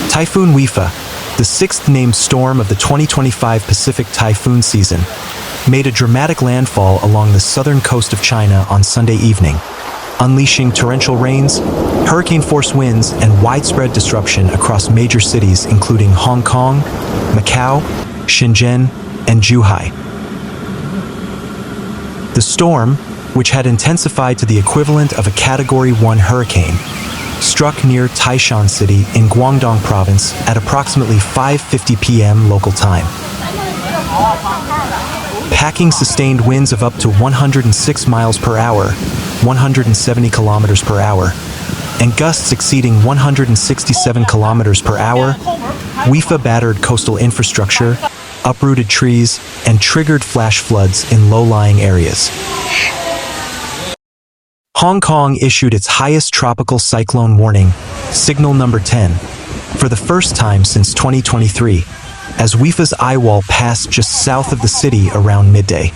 Typhoon Wipha, the sixth named storm of the 2025 Pacific typhoon season, made a dramatic landfall along the southern coast of China on Sunday evening, unleashing torrential rains, hurricane-force winds, and widespread disruption across major cities including Hong Kong, Macau, Shenzhen, and Zhuhai. The storm, which had intensified to the equivalent of a Category 1 hurricane, struck near Taishan City in Guangdong Province at approximately 5:50 p.m. local time, packing sustained winds of up to 106 miles per hour, 170 kilometers per hour, and gusts exceeding 167 kilometers per hour. Wipha battered coastal infrastructure, uprooted trees, and triggered flash floods in low-lying areas. Hong Kong issued its highest tropical cyclone warning, signal number 10, for the first time since 2023, as Wipha's eye wall passed just south of the city around midday.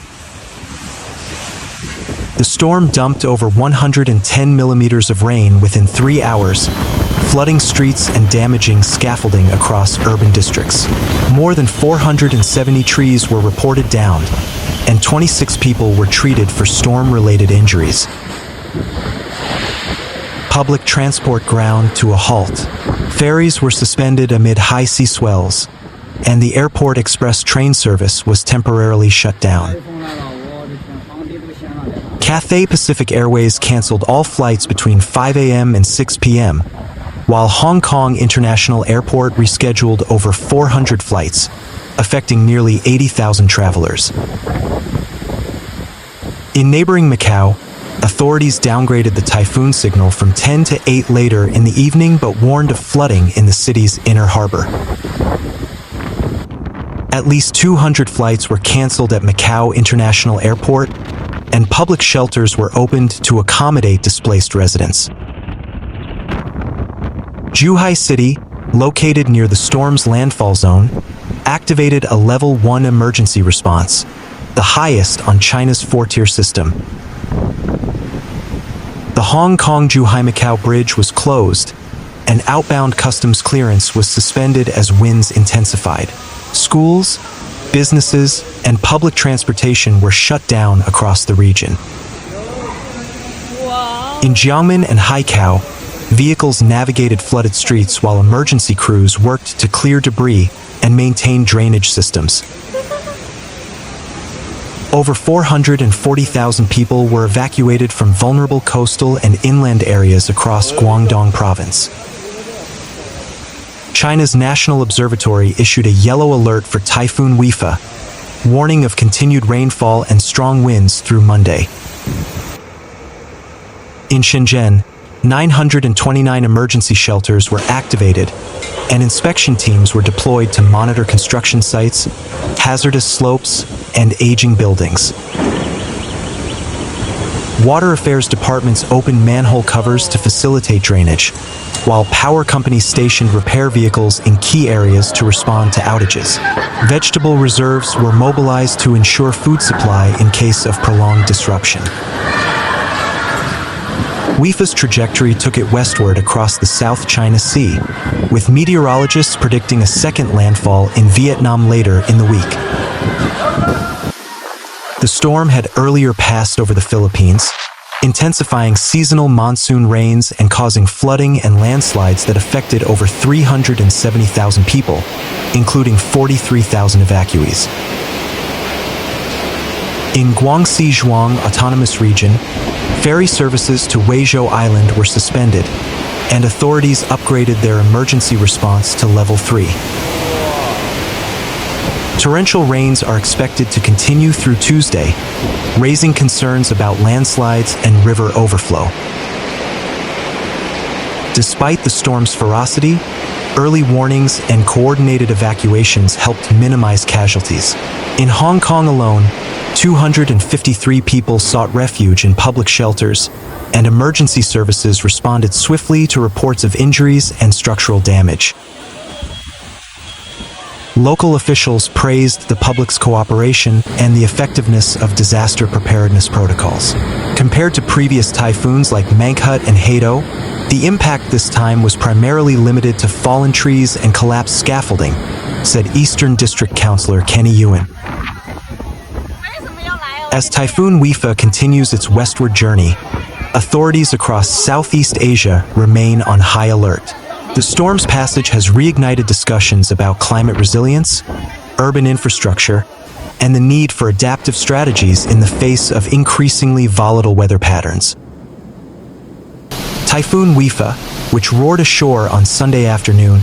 The storm dumped over 110 millimeters of rain within 3 hours, flooding streets and damaging scaffolding across urban districts. More than 470 trees were reported downed, and 26 people were treated for storm-related injuries. Public transport ground to a halt. Ferries were suspended amid high sea swells, and the airport express train service was temporarily shut down. Cathay Pacific Airways canceled all flights between 5 a.m. and 6 p.m., while Hong Kong International Airport rescheduled over 400 flights, affecting nearly 80,000 travelers. In neighboring Macau, authorities downgraded the typhoon signal from 10 to 8 later in the evening but warned of flooding in the city's inner harbor. At least 200 flights were canceled at Macau International Airport, and public shelters were opened to accommodate displaced residents. Zhuhai City, located near the storm's landfall zone, activated a Level 1 emergency response, the highest on China's 4-tier system. The Hong Kong-Zhuhai-Macau bridge was closed, and outbound customs clearance was suspended as winds intensified. Schools, businesses, and public transportation were shut down across the region. In Jiangmen and Haikou, vehicles navigated flooded streets while emergency crews worked to clear debris and maintain drainage systems. Over 440,000 people were evacuated from vulnerable coastal and inland areas across Guangdong Province. China's National Observatory issued a yellow alert for Typhoon Wipha, warning of continued rainfall and strong winds through Monday. In Shenzhen, 929 emergency shelters were activated, and inspection teams were deployed to monitor construction sites, hazardous slopes, and aging buildings. Water Affairs departments opened manhole covers to facilitate drainage, while power companies stationed repair vehicles in key areas to respond to outages. Vegetable reserves were mobilized to ensure food supply in case of prolonged disruption. Wipha's trajectory took it westward across the South China Sea, with meteorologists predicting a second landfall in Vietnam later in the week. The storm had earlier passed over the Philippines, intensifying seasonal monsoon rains and causing flooding and landslides that affected over 370,000 people, including 43,000 evacuees. In Guangxi Zhuang Autonomous Region, ferry services to Weizhou Island were suspended, and authorities upgraded their emergency response to Level 3. Torrential rains are expected to continue through Tuesday, raising concerns about landslides and river overflow. Despite the storm's ferocity, early warnings and coordinated evacuations helped minimize casualties. In Hong Kong alone, 253 people sought refuge in public shelters, and emergency services responded swiftly to reports of injuries and structural damage. Local officials praised the public's cooperation and the effectiveness of disaster preparedness protocols. Compared to previous typhoons like Mangkhut and Hato, The impact this time was primarily limited to fallen trees and collapsed scaffolding, said Eastern District Councillor Kenny Ewan. As Typhoon Wipha continues its westward journey, authorities across Southeast Asia remain on high alert. The storm's passage has reignited discussions about climate resilience, urban infrastructure, and the need for adaptive strategies in the face of increasingly volatile weather patterns. Typhoon Wipha, which roared ashore on Sunday afternoon,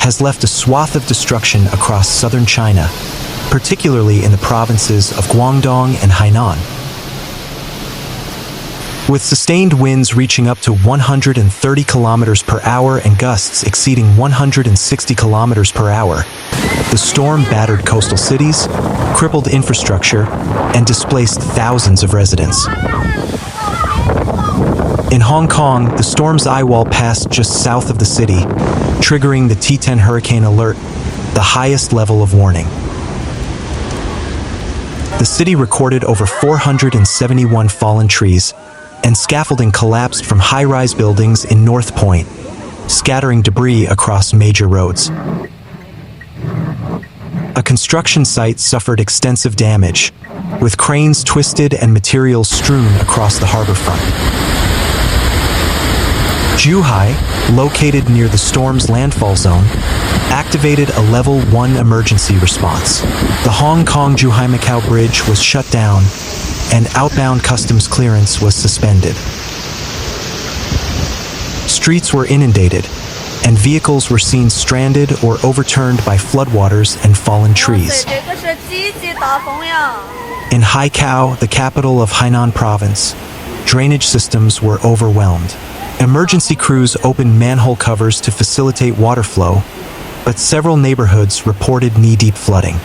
has left a swath of destruction across southern China, particularly in the provinces of Guangdong and Hainan. With sustained winds reaching up to 130 kilometers per hour and gusts exceeding 160 kilometers per hour, the storm battered coastal cities, crippled infrastructure, and displaced thousands of residents. In Hong Kong, the storm's eye wall passed just south of the city, triggering the T10 hurricane alert, the highest level of warning. The city recorded over 471 fallen trees, and scaffolding collapsed from high-rise buildings in North Point, scattering debris across major roads. A construction site suffered extensive damage, with cranes twisted and materials strewn across the harbor front. Zhuhai, located near the storm's landfall zone, activated a Level 1 emergency response. The Hong Kong-Zhuhai Macau bridge was shut down, and outbound customs clearance was suspended. Streets were inundated, and vehicles were seen stranded or overturned by floodwaters and fallen trees. In Haikou, the capital of Hainan Province, drainage systems were overwhelmed. Emergency crews opened manhole covers to facilitate water flow, but several neighborhoods reported knee-deep flooding.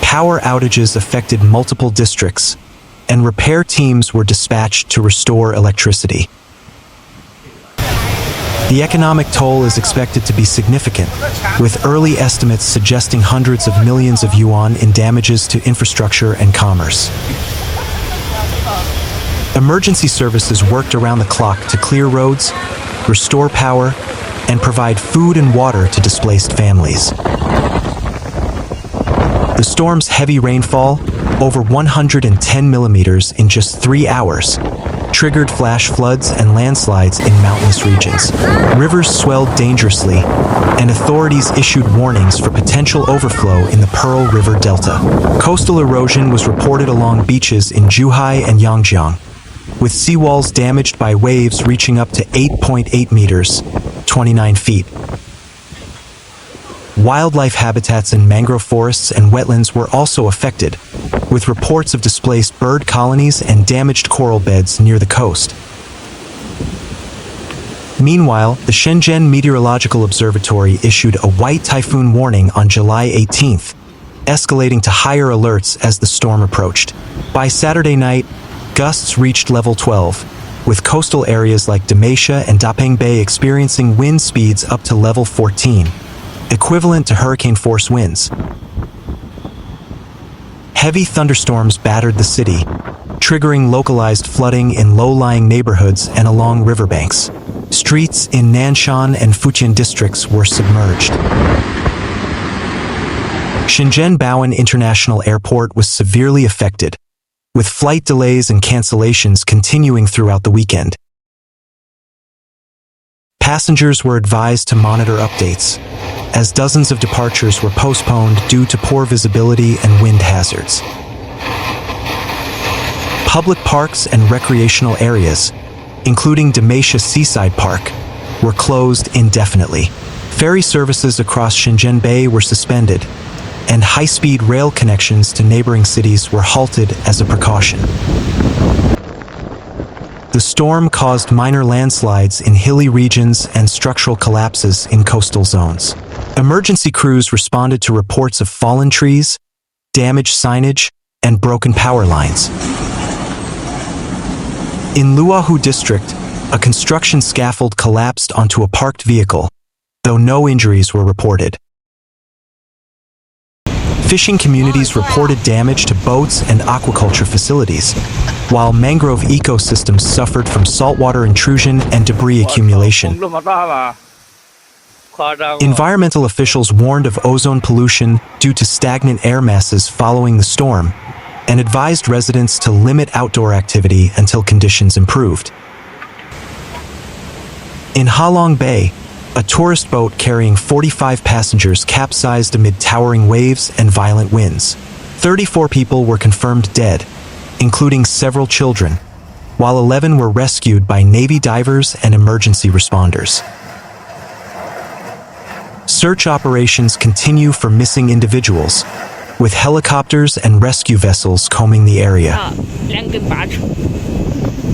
Power outages affected multiple districts, and repair teams were dispatched to restore electricity. The economic toll is expected to be significant, with early estimates suggesting hundreds of millions of yuan in damages to infrastructure and commerce. Emergency services worked around the clock to clear roads, restore power, and provide food and water to displaced families. The storm's heavy rainfall, over 110 millimeters in just 3 hours, triggered flash floods and landslides in mountainous regions. Rivers swelled dangerously, and authorities issued warnings for potential overflow in the Pearl River Delta. Coastal erosion was reported along beaches in Zhuhai and Yangjiang, with seawalls damaged by waves reaching up to 8.8 meters, 29 feet. Wildlife habitats in mangrove forests and wetlands were also affected, with reports of displaced bird colonies and damaged coral beds near the coast. Meanwhile, the Shenzhen Meteorological Observatory issued a white typhoon warning on July 18th, escalating to higher alerts as the storm approached. By Saturday night, gusts reached level 12, with coastal areas like Dalmatia and Dapeng Bay experiencing wind speeds up to level 14, equivalent to hurricane-force winds. Heavy thunderstorms battered the city, triggering localized flooding in low-lying neighborhoods and along riverbanks. Streets in Nanshan and Fujian districts were submerged. Shenzhen Baoan International Airport was severely affected, with flight delays and cancellations continuing throughout the weekend. Passengers were advised to monitor updates, as dozens of departures were postponed due to poor visibility and wind hazards. Public parks and recreational areas, including Dalmatia Seaside Park, were closed indefinitely. Ferry services across Shenzhen Bay were suspended, and high-speed rail connections to neighboring cities were halted as a precaution. The storm caused minor landslides in hilly regions and structural collapses in coastal zones. Emergency crews responded to reports of fallen trees, damaged signage, and broken power lines. In Luohu District, a construction scaffold collapsed onto a parked vehicle, though no injuries were reported. Fishing communities reported damage to boats and aquaculture facilities, while mangrove ecosystems suffered from saltwater intrusion and debris accumulation. Environmental officials warned of ozone pollution due to stagnant air masses following the storm and advised residents to limit outdoor activity until conditions improved. In Halong Bay, a tourist boat carrying 45 passengers capsized amid towering waves and violent winds. 34 people were confirmed dead, including several children, while 11 were rescued by Navy divers and emergency responders. Search operations continue for missing individuals, with helicopters and rescue vessels combing the area.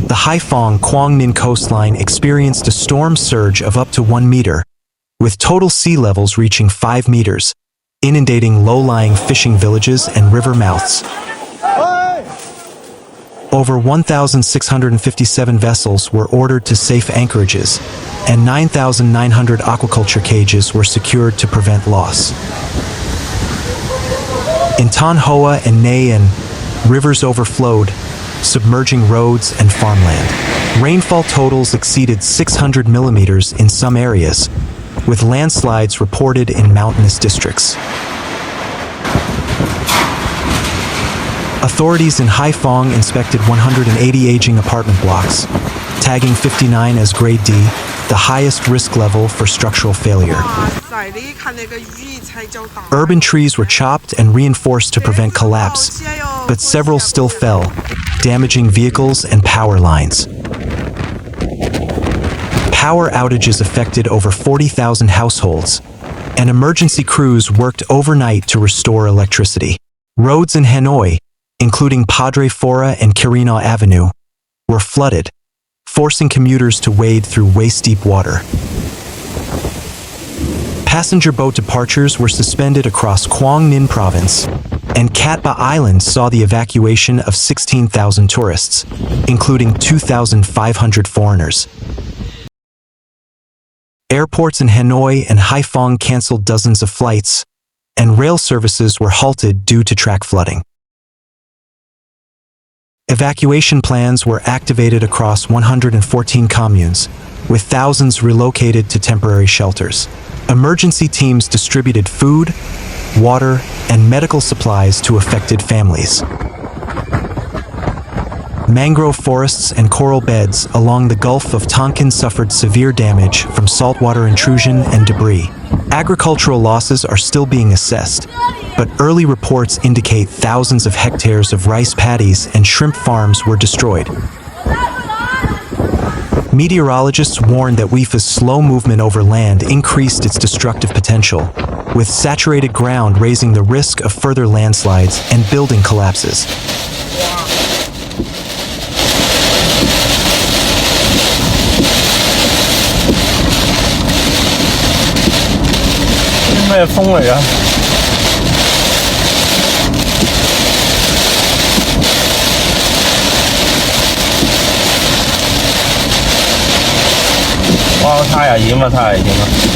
The Haiphong Quang-Ninh coastline experienced a storm surge of up to 1 meter, with total sea levels reaching 5 meters, inundating low-lying fishing villages and river mouths. Over 1,657 vessels were ordered to safe anchorages, and 9,900 aquaculture cages were secured to prevent loss. In Tan Hoa and Nay An, rivers overflowed, submerging roads and farmland. Rainfall totals exceeded 600 millimeters in some areas, with landslides reported in mountainous districts. Authorities in Haiphong inspected 180 aging apartment blocks, tagging 59 as Grade D, the highest risk level for structural failure. Urban trees were chopped and reinforced to prevent collapse, but several still fell, damaging vehicles and power lines. Power outages affected over 40,000 households, and emergency crews worked overnight to restore electricity. Roads in Hanoi, including Padre Fora and Kirina Avenue, were flooded, forcing commuters to wade through waist-deep water. Passenger boat departures were suspended across Quang Ninh Province, and Cat Ba Island saw the evacuation of 16,000 tourists, including 2,500 foreigners. Airports in Hanoi and Haiphong canceled dozens of flights, and rail services were halted due to track flooding. Evacuation plans were activated across 114 communes, with thousands relocated to temporary shelters. Emergency teams distributed food, water, and medical supplies to affected families. Mangrove forests and coral beds along the Gulf of Tonkin suffered severe damage from saltwater intrusion and debris. Agricultural losses are still being assessed, but early reports indicate thousands of hectares of rice paddies and shrimp farms were destroyed. Meteorologists warn that Wipha's slow movement over land increased its destructive potential, with saturated ground raising the risk of further landslides and building collapses. Wow, 太危險啦！